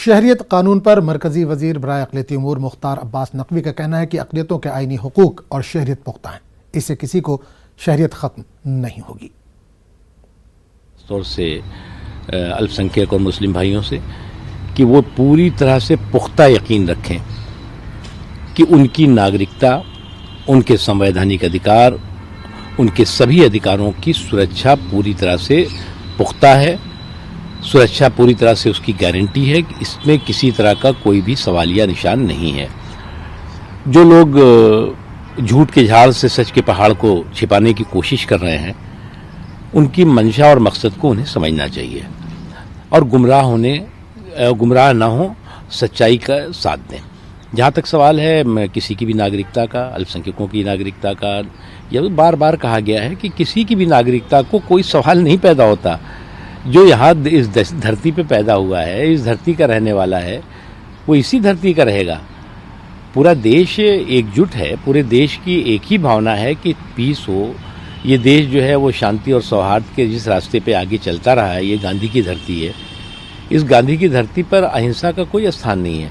शहरियत कानून पर मरकजी वजीर बराए अक़लियती उमूर मुख्तार अब्बास नकवी का कहना है कि अक़लियतों के आईनी हुकूक और शहरियत पुख्ता है, इससे किसी को शहरियत ख़त्म नहीं होगी। तौर से अल्पसंख्यक और मुस्लिम भाइयों से कि वो पूरी तरह से पुख्ता यकीन रखें कि उनकी नागरिकता, उनके संवैधानिक अधिकार, उनके सभी अधिकारों की सुरक्षा पूरी तरह से पुख्ता है। सुरक्षा पूरी तरह से उसकी गारंटी है कि इसमें किसी तरह का कोई भी सवालिया निशान नहीं है। जो लोग झूठ के झाड़ से सच के पहाड़ को छिपाने की कोशिश कर रहे हैं, उनकी मंशा और मकसद को उन्हें समझना चाहिए और गुमराह ना हो, सच्चाई का साथ दें। जहाँ तक सवाल है किसी की भी नागरिकता का, अल्पसंख्यकों की नागरिकता का, यह बार बार कहा गया है कि किसी की भी नागरिकता को कोई सवाल नहीं पैदा होता। जो यहाँ इस धरती पे पैदा हुआ है, इस धरती का रहने वाला है, वो इसी धरती का रहेगा। पूरा देश एकजुट है, पूरे देश की एक ही भावना है कि पीस हो। ये देश जो है वो शांति और सौहार्द के जिस रास्ते पे आगे चलता रहा है, ये गांधी की धरती है। इस गांधी की धरती पर अहिंसा का कोई स्थान नहीं है।